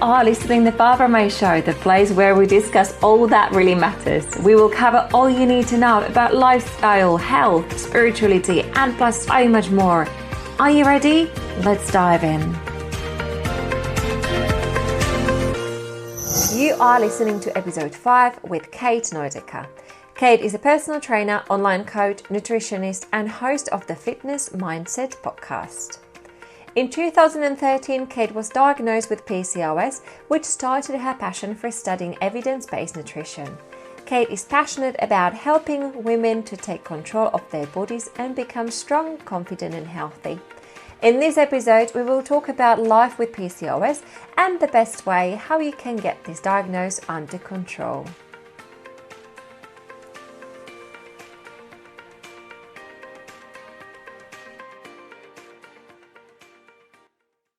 are listening to the Barbra Show, the place where we discuss all that really matters. We will cover all you need to know about lifestyle, health, spirituality, and plus so much more. Are you ready? Let's dive in. You are listening to episode 5 with Kate Neudecker. Kate is a personal trainer, online coach, nutritionist, and host of the Fitness Mindset podcast. In 2013, Kate was diagnosed with PCOS, which started her passion for studying evidence-based nutrition. Kate is passionate about helping women to take control of their bodies and become strong, confident, and healthy. In this episode, we will talk about life with PCOS and the best way how you can get this diagnosis under control.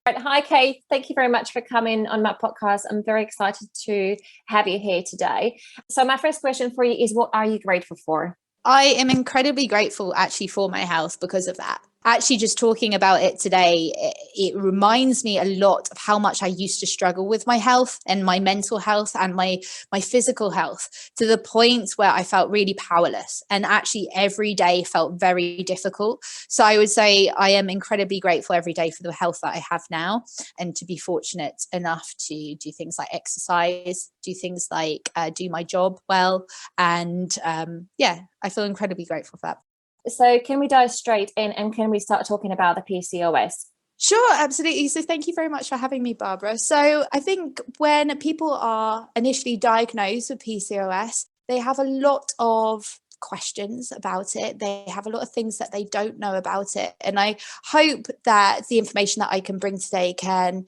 Hi, Kate. Thank you very much for coming on my podcast. I'm very excited to have you here today. So my first question for you is, what are you grateful for? I am incredibly grateful actually for my health because of that. Actually, just talking about it today, it reminds me a lot of how much I used to struggle with my health and my mental health and my physical health, to the point where I felt really powerless, and actually every day felt very difficult. So I would say I am incredibly grateful every day for the health that I have now, and to be fortunate enough to do things like exercise, do things like do my job well. And I feel incredibly grateful for that. So can we dive straight in and can we start talking about the PCOS? Sure, absolutely. So thank you very much for having me, Barbara. So I think when people are initially diagnosed with PCOS, they have a lot of questions about it. They have a lot of things that they don't know about it. And I hope that the information that I can bring today can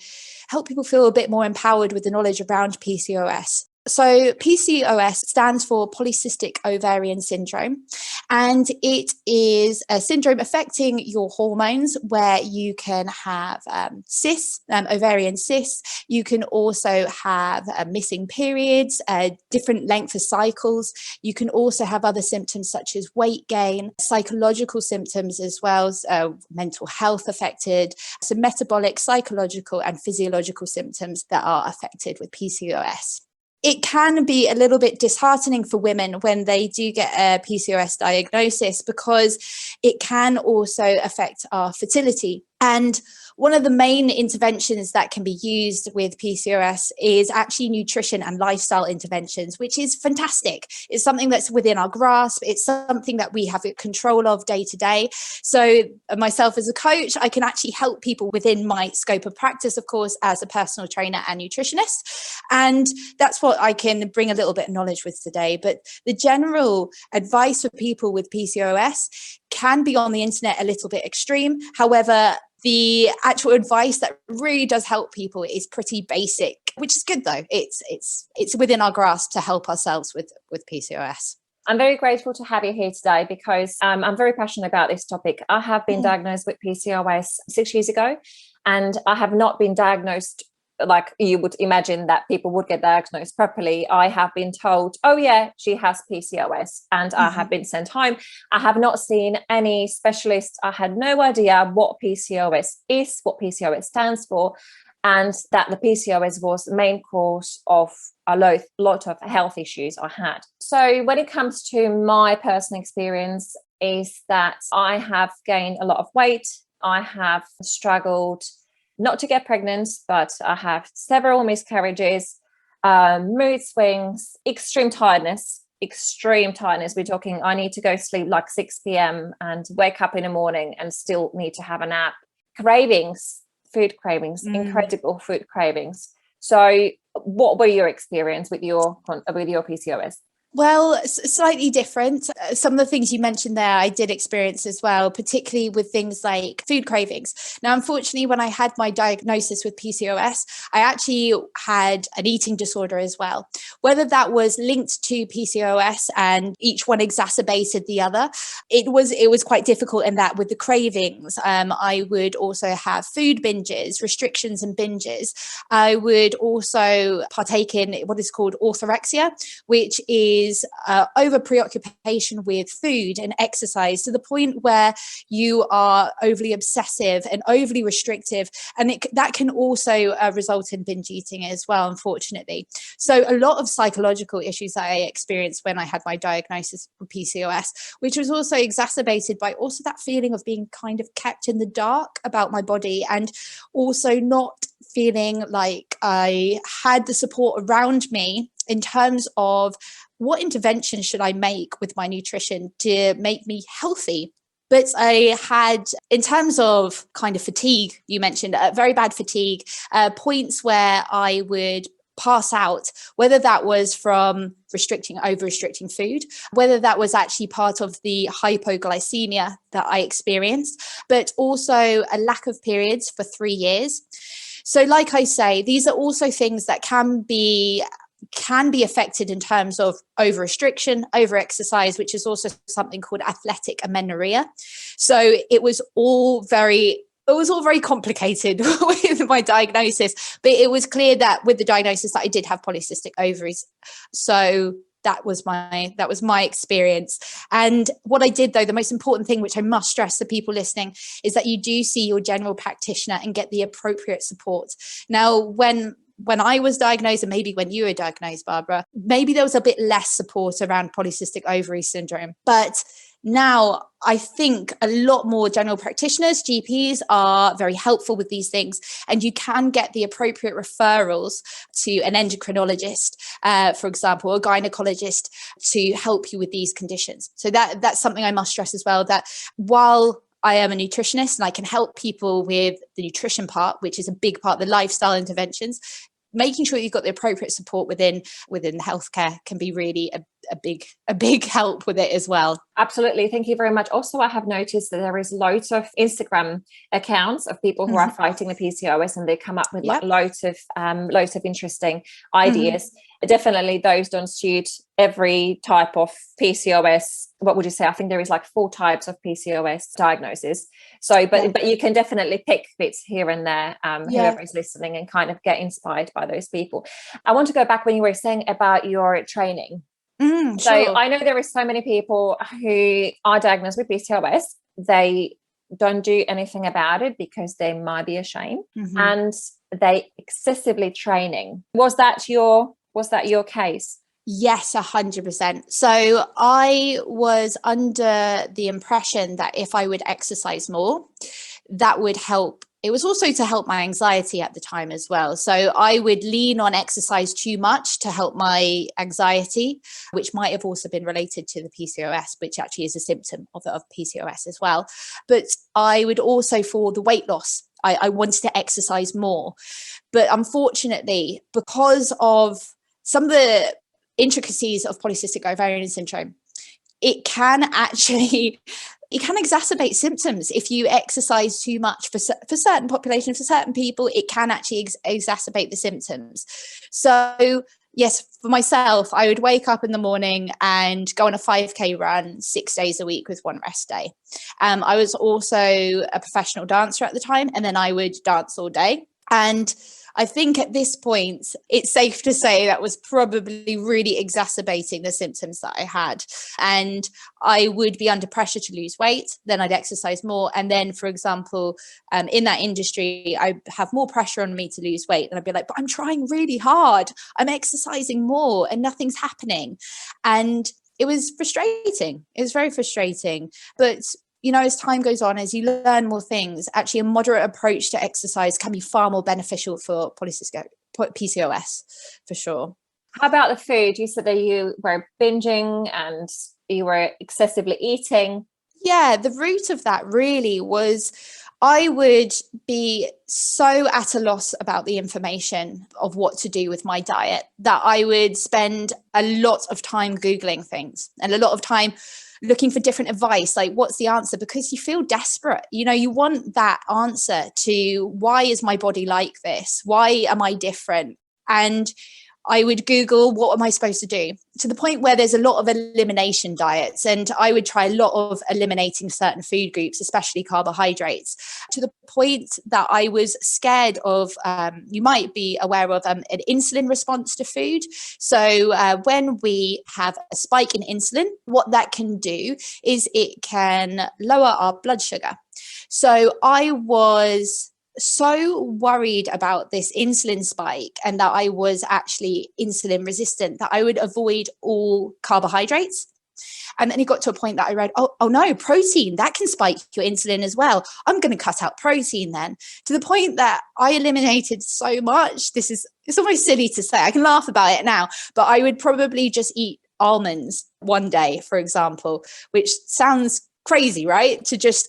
help people feel a bit more empowered with the knowledge around PCOS. So PCOS stands for polycystic ovarian syndrome, and it is a syndrome affecting your hormones, where you can have cysts, ovarian cysts. You can also have missing periods, different length of cycles. You can also have other symptoms such as weight gain, psychological symptoms as well as mental health affected, so metabolic, psychological and physiological symptoms that are affected with PCOS. It can be a little bit disheartening for women when they do get a PCOS diagnosis, because it can also affect our fertility. And one of the main interventions that can be used with PCOS is actually nutrition and lifestyle interventions, which is fantastic. It's something that's within our grasp. It's something that we have control of day to day. So myself as a coach, I can actually help people within my scope of practice, of course, as a personal trainer and nutritionist. And that's what I can bring a little bit of knowledge with today. But the general advice for people with PCOS can be on the internet a little bit extreme. However, the actual advice that really does help people is pretty basic, which is good though. It's within our grasp to help ourselves with PCOS. I'm very grateful to have you here today because I'm very passionate about this topic. I have been diagnosed with PCOS 6 years ago, and I have not been diagnosed like you would imagine that people would get diagnosed properly. I have been told, oh yeah, she has PCOS, and I have been sent home. I have not seen any specialists. I had no idea what PCOS is, what PCOS stands for, and that the PCOS was the main cause of a lot of health issues I had. So when it comes to my personal experience, is that I have gained a lot of weight. I have struggled not to get pregnant, but I have several miscarriages, mood swings, extreme tiredness. We're talking, I need to go sleep like 6 p.m. and wake up in the morning and still need to have a nap. Cravings, food cravings, incredible food cravings. So what were your experience with your PCOS? Well, slightly different. Some of the things you mentioned there, I did experience as well, particularly with things like food cravings. Now, unfortunately, when I had my diagnosis with PCOS, I actually had an eating disorder as well. Whether that was linked to PCOS and each one exacerbated the other, it was quite difficult in that with the cravings. I would also have food binges, restrictions and binges. I would also partake in what is called orthorexia, which is is over preoccupation with food and exercise to the point where you are overly obsessive and overly restrictive. And that can also result in binge eating as well, unfortunately. So a lot of psychological issues that I experienced when I had my diagnosis with PCOS, which was also exacerbated by also that feeling of being kind of kept in the dark about my body, and also not feeling like I had the support around me in terms of what intervention should I make with my nutrition to make me healthy. But I had, in terms of kind of fatigue, you mentioned very bad fatigue, points where I would pass out, whether that was from over restricting food, whether that was actually part of the hypoglycemia that I experienced, but also a lack of periods for 3 years. So like I say, these are also things that can be affected in terms of over restriction, over exercise, which is also something called athletic amenorrhea. So it was all very complicated with my diagnosis, but it was clear that with the diagnosis that I did have polycystic ovaries. So that was my experience. And what I did, though, the most important thing, which I must stress to people listening, is that you do see your general practitioner and get the appropriate support. Now, when I was diagnosed, and maybe when you were diagnosed, Barbara, maybe there was a bit less support around polycystic ovary syndrome. But now I think a lot more general practitioners, GPs, are very helpful with these things, and you can get the appropriate referrals to an endocrinologist, for example, or a gynecologist, to help you with these conditions. So that's something I must stress as well, that while I am a nutritionist and I can help people with the nutrition part, which is a big part of the lifestyle interventions, making sure you've got the appropriate support within healthcare can be really a big help with it as well. Absolutely. Thank you very much. Also, I have noticed that there is loads of Instagram accounts of people who are fighting the PCOS, and they come up with like loads of interesting ideas. Definitely those don't suit every type of PCOS. What would you say? I think there is like 4 types of PCOS diagnosis. So, but you can definitely pick bits here and there, whoever is listening, and kind of get inspired by those people. I want to go back when you were saying about your training. So I know there are so many people who are diagnosed with PCOS. They don't do anything about it because they might be ashamed, and they excessively training. Was that your case? Yes, 100%. So I was under the impression that if I would exercise more, that would help. It was also to help my anxiety at the time as well. So I would lean on exercise too much to help my anxiety, which might have also been related to the PCOS, which actually is a symptom of PCOS as well. But I would also, for the weight loss, I wanted to exercise more. But unfortunately, because of some of the intricacies of polycystic ovarian syndrome, it can exacerbate symptoms if you exercise too much for certain populations, for certain people. It can actually exacerbate the symptoms. So yes, for myself, I would wake up in the morning and go on a 5K run 6 days a week with 1 rest day. I was also a professional dancer at the time, and then I would dance all day. And I think at this point, it's safe to say that was probably really exacerbating the symptoms that I had. And I would be under pressure to lose weight, then I'd exercise more. And then, for example, in that industry, I have more pressure on me to lose weight. And I'd be like, but I'm trying really hard. I'm exercising more and nothing's happening. And it was frustrating. It was very frustrating. But you know, as time goes on, as you learn more things, actually a moderate approach to exercise can be far more beneficial for PCOS, for sure. How about the food? You said that you were binging and you were excessively eating. Yeah, the root of that really was I would be so at a loss about the information of what to do with my diet that I would spend a lot of time Googling things and a lot of time looking for different advice, like what's the answer, because you feel desperate. You know, you want that answer to why is my body like this? Why am I different? And I would Google, what am I supposed to do? To the point where there's a lot of elimination diets, and I would try a lot of eliminating certain food groups, especially carbohydrates, to the point that I was scared of, you might be aware of an insulin response to food. So when we have a spike in insulin, what that can do is it can lower our blood sugar. So I was so worried about this insulin spike and that I was actually insulin resistant that I would avoid all carbohydrates. And then it got to a point that I read, oh no, protein, that can spike your insulin as well. I'm going to cut out protein then, to the point that I eliminated so much. It's almost silly to say. I can laugh about it now, but I would probably just eat almonds one day, for example, which sounds crazy, right? To just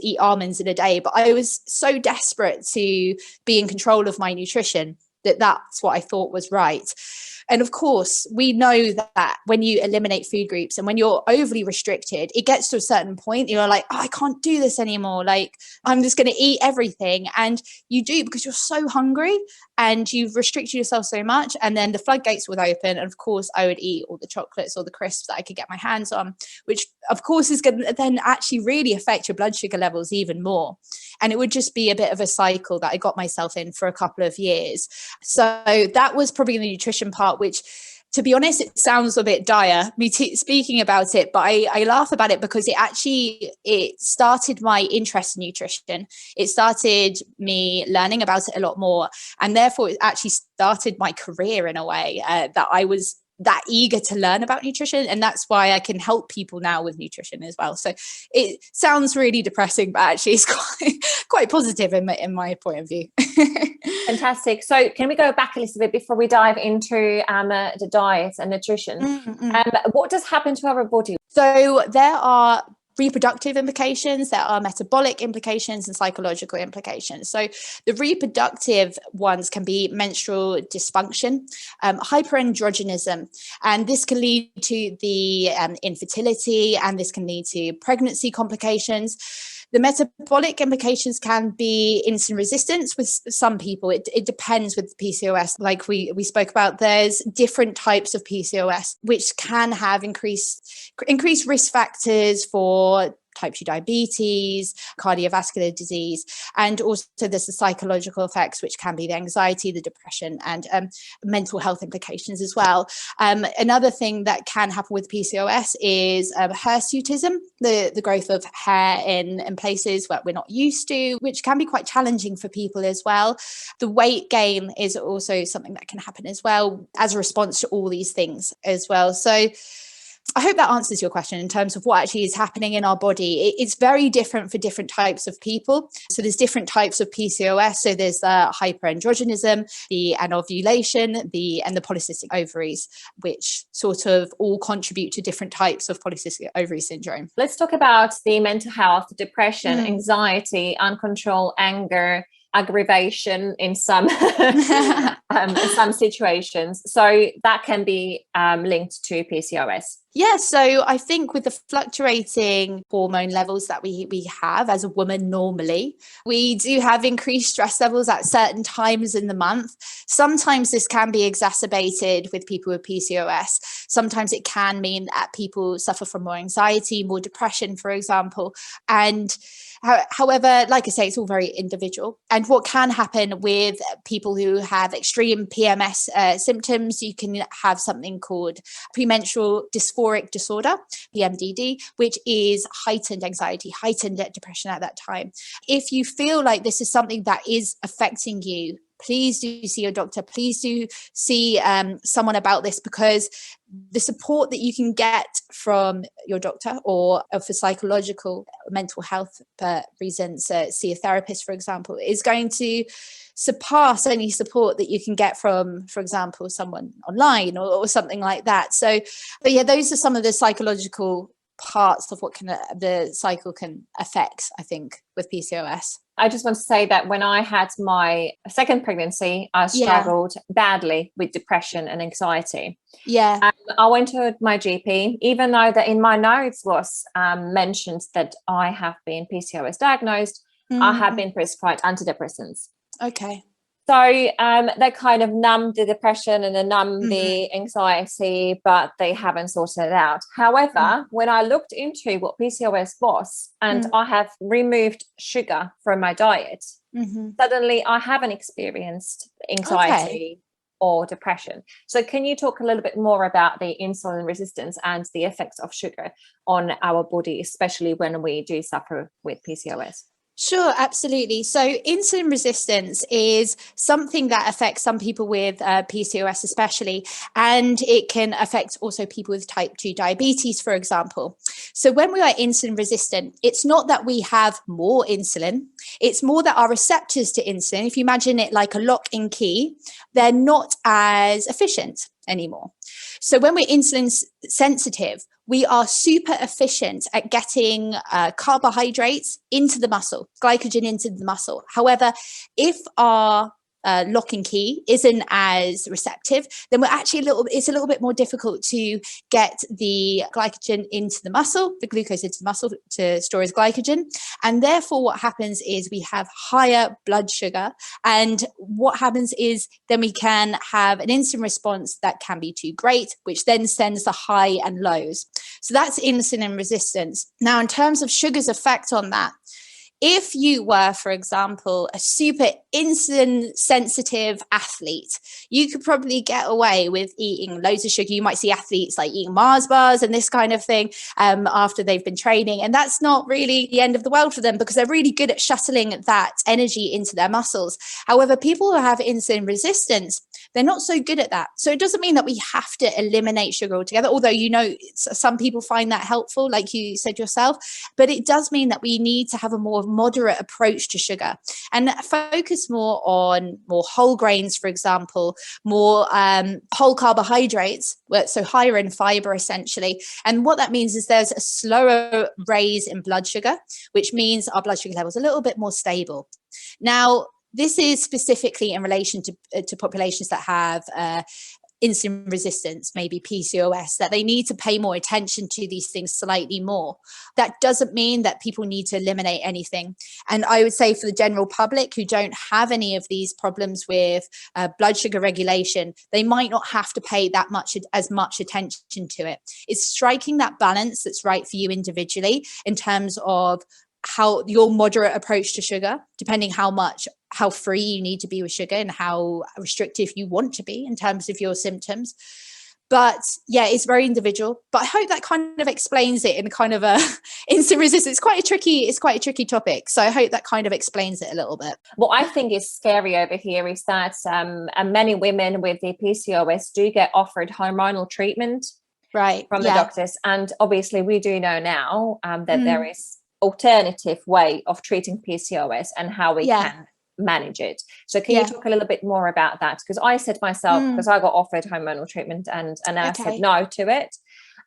eat almonds in a day. But I was so desperate to be in control of my nutrition that that's what I thought was right. And of course, we know that when you eliminate food groups and when you're overly restricted, it gets to a certain point, you're like, I can't do this anymore. Like, I'm just going to eat everything. And you do, because you're so hungry and you've restricted yourself so much. And then the floodgates would open. And of course, I would eat all the chocolates or the crisps that I could get my hands on, which of course is going to then actually really affect your blood sugar levels even more. And it would just be a bit of a cycle that I got myself in for a couple of years. So that was probably the nutrition part, which, to be honest, it sounds a bit dire, speaking about it, but I laugh about it because it started my interest in nutrition. It started me learning about it a lot more. And therefore, it actually started my career in a way that I was that eager to learn about nutrition. And that's why I can help people now with nutrition as well. So it sounds really depressing, but actually it's quite positive in my point of view. Fantastic. So can we go back a little bit before we dive into the diet and nutrition? What does happen to our body? So there are reproductive implications, there are metabolic implications and psychological implications. So the reproductive ones can be menstrual dysfunction, hyperandrogenism, and this can lead to the infertility, and this can lead to pregnancy complications. The metabolic implications can be insulin resistance with some people. It depends with PCOS. Like we spoke about, there's different types of PCOS, which can have increased risk factors for type 2 diabetes, cardiovascular disease, and also there's the psychological effects, which can be the anxiety, the depression, and mental health implications as well. Another thing that can happen with PCOS is hirsutism, the growth of hair in places where we're not used to, which can be quite challenging for people as well. The weight gain is also something that can happen as well as a response to all these things as well. So I hope that answers your question in terms of what actually is happening in our body. It's very different for different types of people. So there's different types of PCOS. So there's the hyperandrogenism, the anovulation, and the polycystic ovaries, which sort of all contribute to different types of polycystic ovary syndrome. Let's talk about the mental health, depression, anxiety, uncontrolled anger, aggravation in some situations. So that can be linked to PCOS. Yeah, so I think with the fluctuating hormone levels that we have as a woman normally, we do have increased stress levels at certain times in the month. Sometimes this can be exacerbated with people with PCOS. Sometimes it can mean that people suffer from more anxiety, more depression, for example. And however, like I say, it's all very individual. And what can happen with people who have extreme PMS symptoms, you can have something called premenstrual dysphoric disorder, PMDD, which is heightened anxiety, heightened depression at that time. If you feel like this is something that is affecting you, please do see your doctor. Please do see someone about this, because the support that you can get from your doctor or for psychological mental health reasons, see a therapist, for example, is going to surpass any support that you can get from, for example, someone online or something like that. So, but yeah, those are some of the psychological parts of what the cycle can affect, I think, with PCOS. I just want to say that when I had my second pregnancy, I struggled badly with depression and anxiety. Yeah. I went to my GP, even though that in my notes was mentioned that I have been PCOS diagnosed, I have been prescribed antidepressants. Okay. So they kind of numb the depression and they numb the anxiety, but they haven't sorted it out. However, when I looked into what PCOS was and I have removed sugar from my diet, suddenly I haven't experienced anxiety or depression. So can you talk a little bit more about the insulin resistance and the effects of sugar on our body, especially when we do suffer with PCOS? Sure, absolutely. So insulin resistance is something that affects some people with PCOS especially, and it can affect also people with type 2 diabetes, for example. So when we are insulin resistant, it's not that we have more insulin, it's more that our receptors to insulin, if you imagine it like a lock and key, they're not as efficient anymore. So when we're insulin sensitive, we are super efficient at getting carbohydrates into the muscle, glycogen into the muscle. However, if our lock and key isn't as receptive, then we're actually it's a little bit more difficult to get the glycogen into the muscle, the glucose into the muscle to store as glycogen. And therefore what happens is we have higher blood sugar. And what happens is then we can have an insulin response that can be too great, which then sends the high and lows. So that's insulin resistance. Now, in terms of sugar's effect on that, if you were, for example, a super insulin sensitive athlete, you could probably get away with eating loads of sugar. You might see athletes like eating Mars bars and this kind of thing after they've been training. And that's not really the end of the world for them because they're really good at shuttling that energy into their muscles. However, people who have insulin resistance, they're not so good at that. So it doesn't mean that we have to eliminate sugar altogether, although, you know, some people find that helpful, like you said yourself, but it does mean that we need to have a more moderate approach to sugar and focus more on more whole grains, for example, more whole carbohydrates, so higher in fiber essentially. And what that means is there's a slower raise in blood sugar, which means our blood sugar level is a little bit more stable. Now, this is specifically in relation to populations that have insulin resistance, maybe PCOS, that they need to pay more attention to these things slightly more. That doesn't mean that people need to eliminate anything. And I would say for the general public who don't have any of these problems with blood sugar regulation, they might not have to pay as much attention to it. It's striking that balance that's right for you individually in terms of how your moderate approach to sugar, depending how free you need to be with sugar and how restrictive you want to be in terms of your symptoms. But yeah, it's very individual. But I hope that kind of explains it in kind of a insulin resistance. It's quite a tricky topic. So I hope that kind of explains it a little bit. What I think is scary over here is that many women with the PCOS do get offered hormonal treatment from the doctors. And obviously we do know now that there is alternative way of treating PCOS and how we can manage it. So can you talk a little bit more about that? Because I said myself, because I got offered hormonal treatment and I said no to it.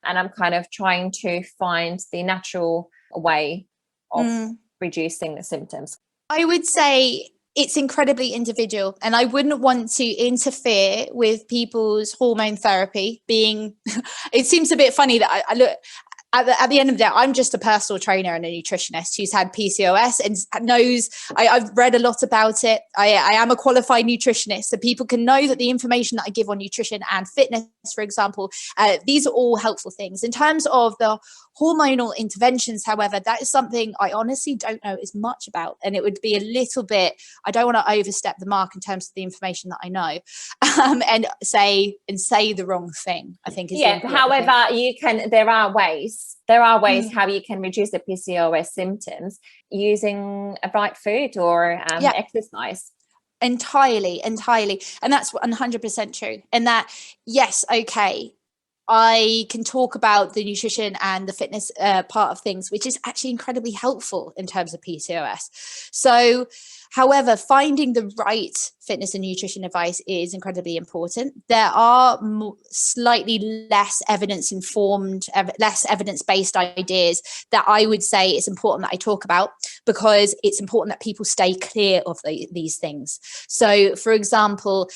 And I'm kind of trying to find the natural way of reducing the symptoms. I would say it's incredibly individual, and I wouldn't want to interfere with people's hormone therapy being, it seems a bit funny that I look, at the end of the day, I'm just a personal trainer and a nutritionist who's had PCOS and knows, I've read a lot about it. I am a qualified nutritionist, so people can know that the information that I give on nutrition and fitness, for example, these are all helpful things. In terms of the hormonal interventions, however, that is something I honestly don't know as much about. And it would be a little bit, I don't want to overstep the mark in terms of the information that I know and say the wrong thing, I think is however, there are ways how you can reduce the PCOS symptoms using a right food or exercise. Entirely. And that's 100% true. And that, yes, okay, I can talk about the nutrition and the fitness part of things, which is actually incredibly helpful in terms of PCOS. So, however, finding the right fitness and nutrition advice is incredibly important. There are slightly less evidence-informed, less evidence-based ideas that I would say it's important that I talk about, because it's important that people stay clear of these things. So, for example,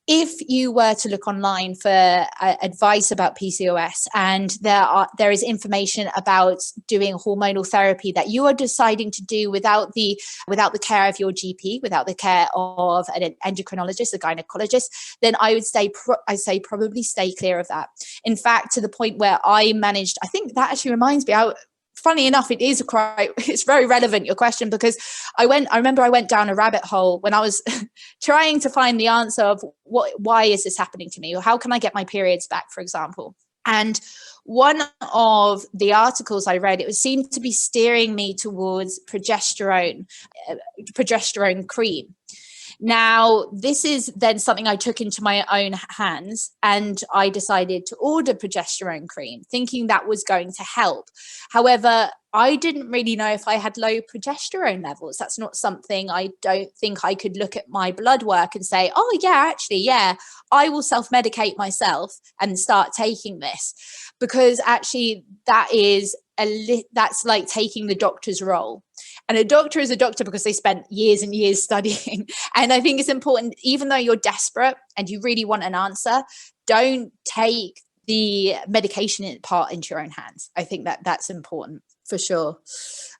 if you were to look online for advice about PCOS, and there is information about doing hormonal therapy that you are deciding to do without the care of your GP, without the care of an endocrinologist, a gynecologist, then I would say probably stay clear of that. In fact, to the point where I think that actually reminds me, funny enough, it's very relevant, your question, because I remember I went down a rabbit hole when I was trying to find the answer of why is this happening to me, or how can I get my periods back, for example. And one of the articles I read, it seemed to be steering me towards progesterone cream. Now, this is then something I took into my own hands, and I decided to order progesterone cream, thinking that was going to help. However, I didn't really know if I had low progesterone levels. That's not something, I don't think I could look at my blood work and say, oh yeah, actually, yeah, I will self-medicate myself and start taking this, because actually that's like taking the doctor's role. And a doctor is a doctor because they spent years and years studying. And I think it's important, even though you're desperate and you really want an answer, don't take the medication part into your own hands. I think that's important for sure.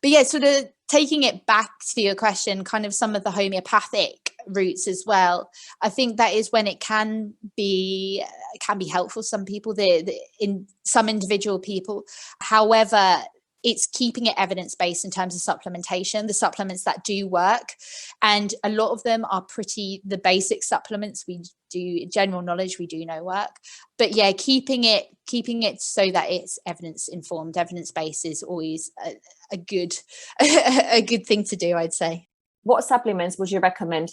But yeah, sort of taking it back to your question, kind of some of the homeopathic routes as well. I think that is when it can be helpful. Some people, in some individual people. However, it's keeping it evidence-based in terms of supplementation, the supplements that do work. And a lot of them are the basic supplements we do, general knowledge we do know work. But yeah, keeping it so that it's evidence-informed, evidence-based is always a good thing to do, I'd say. What supplements would you recommend?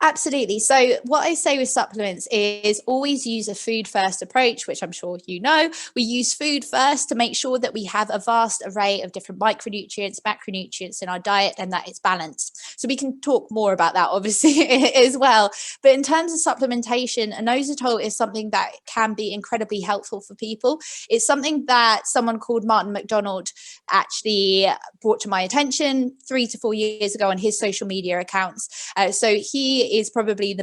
Absolutely. So what I say with supplements is always use a food first approach, which I'm sure you know. We use food first to make sure that we have a vast array of different micronutrients, macronutrients in our diet, and that it's balanced. So we can talk more about that obviously as well. But in terms of supplementation, inositol is something that can be incredibly helpful for people. It's something that someone called Martin McDonald actually brought to my attention 3 to 4 years ago on his social media accounts. So he is probably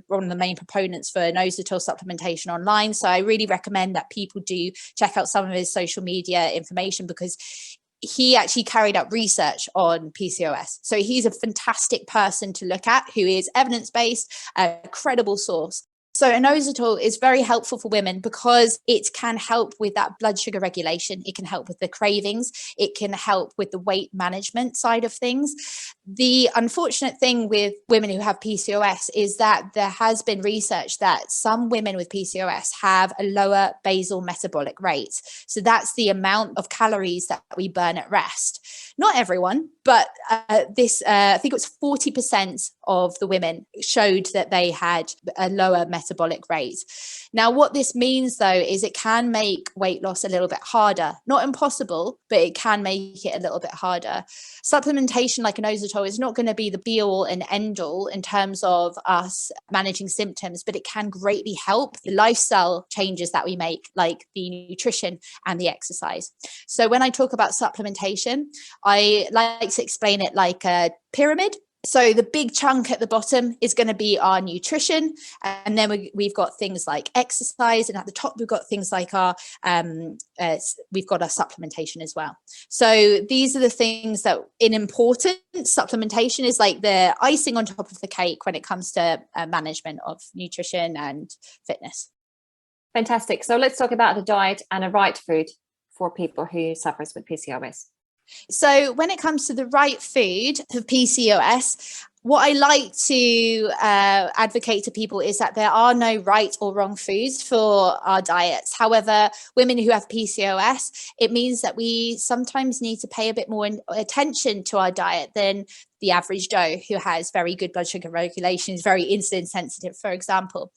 one of the main proponents for inositol supplementation online. So I really recommend that people do check out some of his social media information, because he actually carried out research on PCOS. So he's a fantastic person to look at, who is evidence-based, a credible source. So inositol is very helpful for women because it can help with that blood sugar regulation. It can help with the cravings. It can help with the weight management side of things. The unfortunate thing with women who have PCOS is that there has been research that some women with PCOS have a lower basal metabolic rate. So that's the amount of calories that we burn at rest. Not everyone, but I think it was 40% of the women showed that they had a lower metabolic rate. Now, what this means, though, is it can make weight loss a little bit harder. Not impossible, but it can make it a little bit harder. Supplementation like inositol is not going to be the be-all and end-all in terms of us managing symptoms, but it can greatly help the lifestyle changes that we make, like the nutrition and the exercise. So when I talk about supplementation, I like to explain it like a pyramid. So the big chunk at the bottom is going to be our nutrition, and then we've got things like exercise, and at the top we've got things like we've got our supplementation as well. So these are the things that, in importance, supplementation is like the icing on top of the cake when it comes to management of nutrition and fitness. Fantastic. So let's talk about the diet and the right food for people who suffers with PCOS. So when it comes to the right food for PCOS, what I like to advocate to people is that there are no right or wrong foods for our diets. However, women who have PCOS, it means that we sometimes need to pay a bit more attention to our diet than the average Joe who has very good blood sugar regulation, is very insulin sensitive, for example.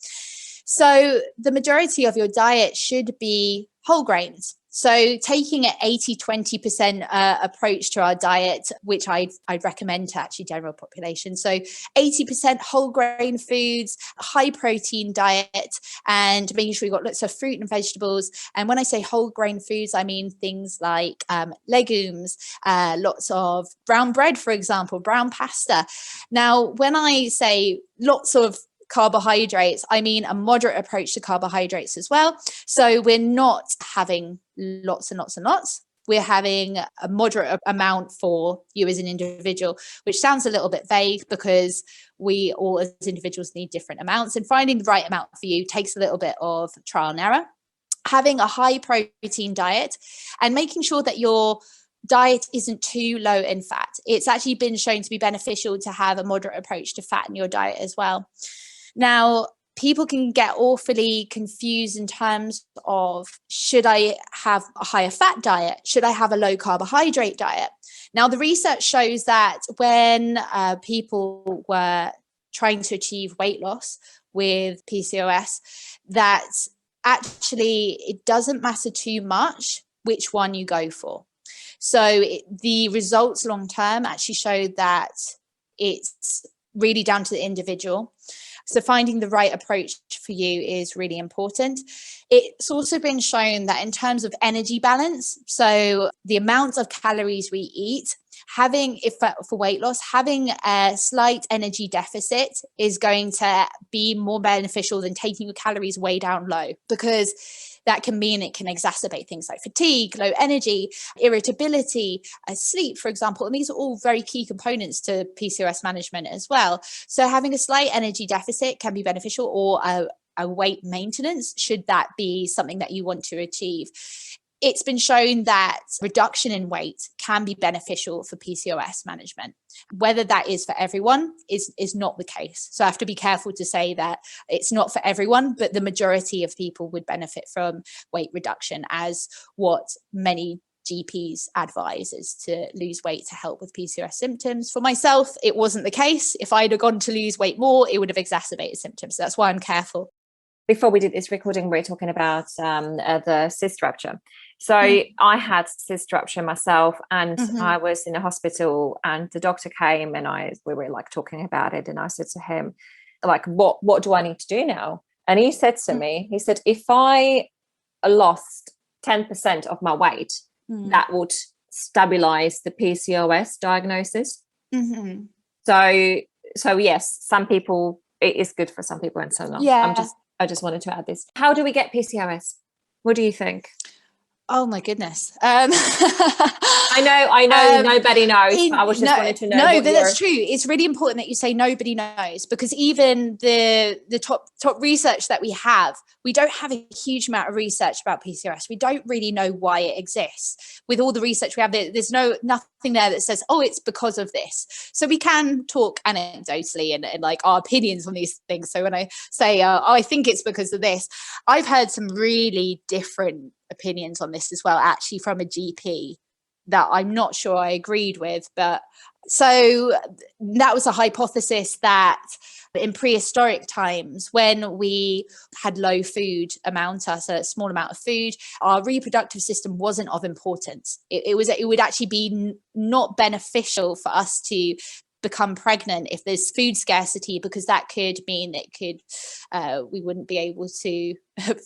So the majority of your diet should be whole grains. So taking an 80-20% approach to our diet, which I'd recommend to actually general population. So 80% whole grain foods, high protein diet, and making sure we've got lots of fruit and vegetables. And when I say whole grain foods, I mean things like legumes, lots of brown bread, for example, brown pasta. Now, when I say lots of carbohydrates, I mean a moderate approach to carbohydrates as well. So we're not having lots and lots and lots. We're having a moderate amount for you as an individual, which sounds a little bit vague because we all as individuals need different amounts, and finding the right amount for you takes a little bit of trial and error. Having a high protein diet and making sure that your diet isn't too low in fat. It's actually been shown to be beneficial to have a moderate approach to fat in your diet as well. Now, people can get awfully confused in terms of, should I have a higher fat diet? Should I have a low carbohydrate diet? Now, the research shows that when people were trying to achieve weight loss with PCOS, that actually it doesn't matter too much which one you go for. So the results long term actually showed that it's really down to the individual. So finding the right approach for you is really important. It's also been shown that in terms of energy balance, so the amount of calories we eat, having, if for weight loss, having a slight energy deficit is going to be more beneficial than taking your calories way down low, because that can mean it can exacerbate things like fatigue, low energy, irritability, sleep, for example. And these are all very key components to PCOS management as well. So having a slight energy deficit can be beneficial, or a weight maintenance, should that be something that you want to achieve. It's been shown that reduction in weight can be beneficial for PCOS management. Whether that is for everyone is not the case. So I have to be careful to say that it's not for everyone, but the majority of people would benefit from weight reduction, as what many GPs advise is to lose weight to help with PCOS symptoms. For myself, it wasn't the case. If I'd have gone to lose weight more, it would have exacerbated symptoms. So that's why I'm careful. Before we did this recording, we were talking about the cyst rupture. So I had cyst rupture myself, and I was in a hospital, and the doctor came, and we were like talking about it, and I said to him, like, what do I need to do now? And he said to me, he said, if I lost 10% of my weight, that would stabilize the PCOS diagnosis. So yes, some people, it is good for some people and so on. I just wanted to add this. How do we get PCOS? What do you think? Oh my goodness. I know nobody knows, but I was just wanting to know. No, that's true. It's really important that you say nobody knows, because even the top research that we have, we don't have a huge amount of research about PCOS. We don't really know why it exists. With all the research we have, there's nothing there that says, oh, it's because of this. So we can talk anecdotally and like our opinions on these things. So when I say, I think it's because of this, I've heard some really different opinions on this as well, actually, from a GP that I'm not sure I agreed with. But so that was a hypothesis that in prehistoric times, when we had low food amount, so a small amount of food, our reproductive system wasn't of importance. It would actually be not beneficial for us to become pregnant if there's food scarcity, because that could mean we wouldn't be able to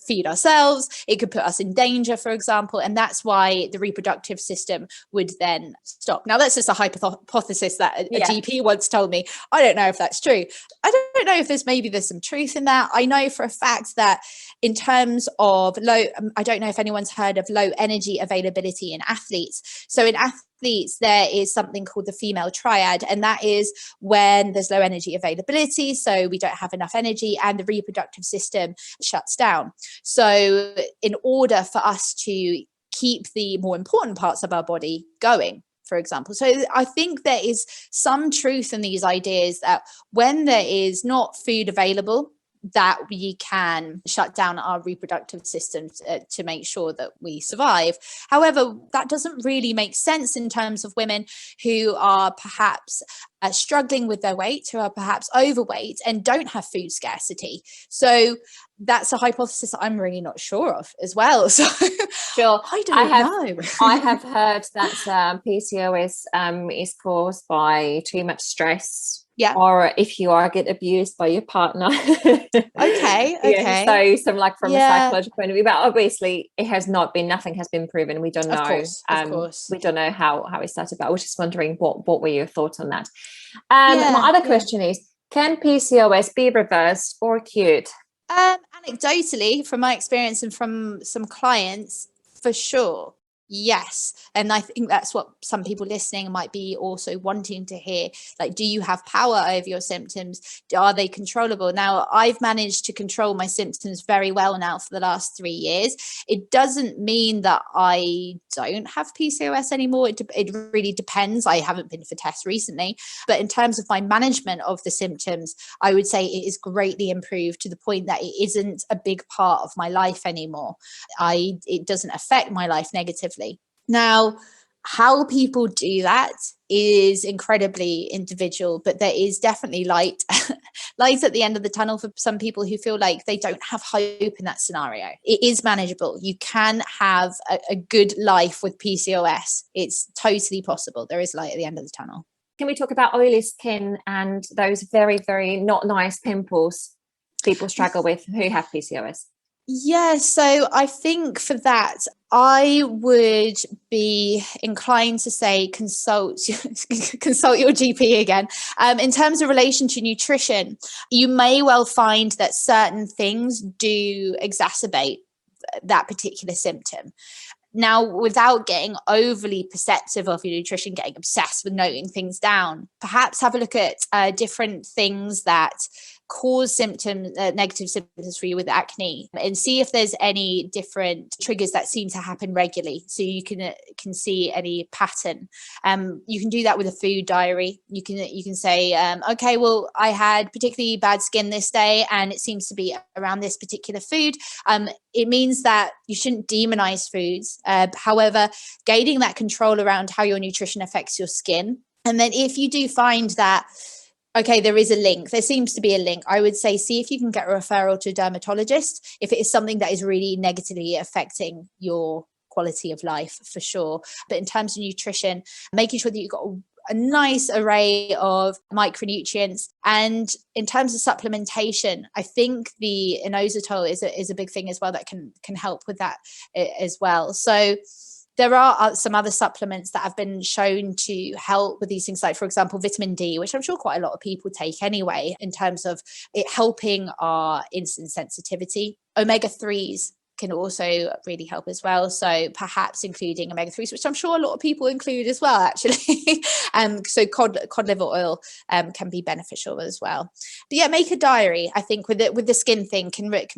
feed ourselves. It could put us in danger, for example, and that's why the reproductive system would then stop. Now, that's just a hypothesis that a GP once told me. I don't know if that's true. I don't know if there's some truth in that. I know for a fact that in terms of I don't know if anyone's heard of low energy availability in athletes. So in athletes, there is something called the female triad, and that is when there's low energy availability, so we don't have enough energy, and the reproductive system shuts down. So in order for us to keep the more important parts of our body going, for example. So I think there is some truth in these ideas that when there is not food available, that we can shut down our reproductive systems to make sure that we survive. However, that doesn't really make sense in terms of women who are perhaps struggling with their weight, who are perhaps overweight and don't have food scarcity. So that's a hypothesis I'm really not sure of as well. So sure, I don't know. I have heard that PCOS is caused by too much stress. Yeah. Or if you get abused by your partner. Okay. Yeah, so some like from a psychological point of view, but obviously nothing has been proven. We don't know. Of course. We don't know how it started, but I was just wondering what were your thoughts on that? My other question is, Can PCOS be reversed or cured? Anecdotally, from my experience and from some clients, for sure. Yes. And I think that's what some people listening might be also wanting to hear. Like, do you have power over your symptoms? Are they controllable? Now, I've managed to control my symptoms very well now for the last 3 years. It doesn't mean that I don't have PCOS anymore. It really depends. I haven't been for tests recently. But in terms of my management of the symptoms, I would say it is greatly improved to the point that it isn't a big part of my life anymore. It doesn't affect my life negatively. Now, how people do that is incredibly individual, but there is definitely light at the end of the tunnel for some people who feel like they don't have hope in that scenario. It is manageable. You can have a good life with PCOS. It's totally possible. There is light at the end of the tunnel. Can we talk about oily skin and those very, very not nice pimples people struggle with who have PCOS? Yeah, so I think for that, I would be inclined to say consult your GP again. In terms of relation to nutrition, you may well find that certain things do exacerbate that particular symptom. Now, without getting overly perceptive of your nutrition, getting obsessed with noting things down, perhaps have a look at different things that cause negative symptoms for you with acne, and see if there's any different triggers that seem to happen regularly, so you can see any pattern. You can do that with a food diary. You can say, okay, well, I had particularly bad skin this day and it seems to be around this particular food. It means that you shouldn't demonize foods. However, gaining that control around how your nutrition affects your skin, and then if you do find that, okay, there is a link, there seems to be a link, I would say see if you can get a referral to a dermatologist if it is something that is really negatively affecting your quality of life, for sure. But in terms of nutrition, making sure that you've got a nice array of micronutrients. And in terms of supplementation, I think the inositol is a big thing as well that can help with that as well. So there are some other supplements that have been shown to help with these things, like, for example, vitamin D, which I'm sure quite a lot of people take anyway, in terms of it helping our insulin sensitivity. Omega-3s can also really help as well. So perhaps including omega-3s, which I'm sure a lot of people include as well, actually. So cod liver oil can be beneficial as well. But yeah, make a diary. I think with the skin thing can make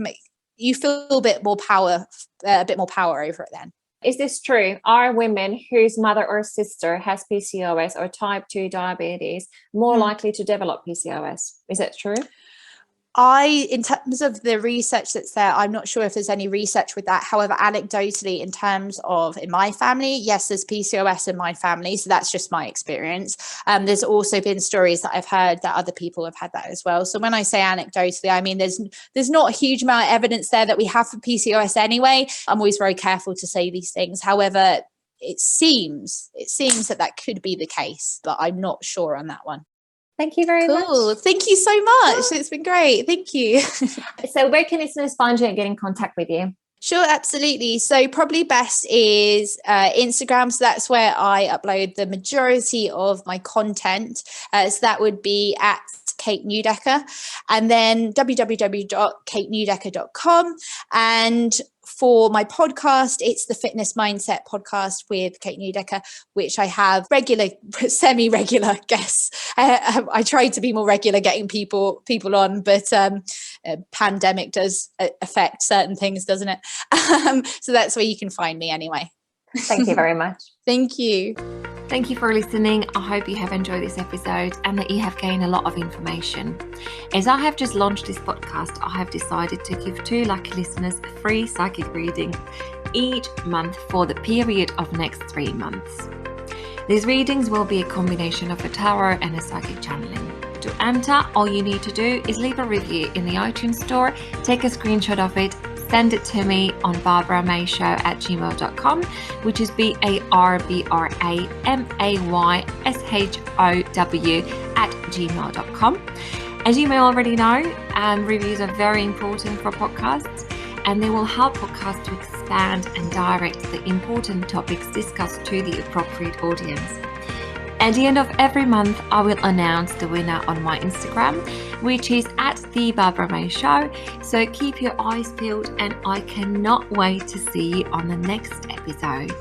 you feel a bit more power over it then. Is this true? Are women whose mother or sister has PCOS or type 2 diabetes more likely to develop PCOS? Is that true? In terms of the research that's there, I'm not sure if there's any research with that. However, anecdotally, in terms of in my family, yes, there's PCOS in my family. So that's just my experience. There's also been stories that I've heard that other people have had that as well. So when I say anecdotally, I mean, there's not a huge amount of evidence there that we have for PCOS anyway. I'm always very careful to say these things. However, it seems that could be the case, but I'm not sure on that one. Thank you very much. Cool. Thank you so much. It's been great. Thank you. So where can listeners find you and get in contact with you? Sure, absolutely. So probably best is Instagram. So that's where I upload the majority of my content. So that would be at Kate Neudecker, and then www.kateneudecker.com. And for my podcast, it's the Fitness Mindset Podcast with Kate Neudecker, which I have semi-regular guests. I try to be more regular getting people on, but pandemic does affect certain things, doesn't it? So that's where you can find me anyway. Thank you very much. Thank you. Thank you for listening. I hope you have enjoyed this episode and that you have gained a lot of information. As I have just launched this podcast, I have decided to give 2 lucky listeners a free psychic reading each month for the period of next 3 months. These readings will be a combination of a tarot and a psychic channeling. To enter, all you need to do is leave a review in the iTunes store, take a screenshot of it, send it to me on barbramayShow@gmail.com, which is BARBRAMAYSHOW@gmail.com. As you may already know, reviews are very important for podcasts, and they will help podcasts to expand and direct the important topics discussed to the appropriate audience. At the end of every month, I will announce the winner on my Instagram, which is at the Barbra May Show. So keep your eyes peeled, and I cannot wait to see you on the next episode.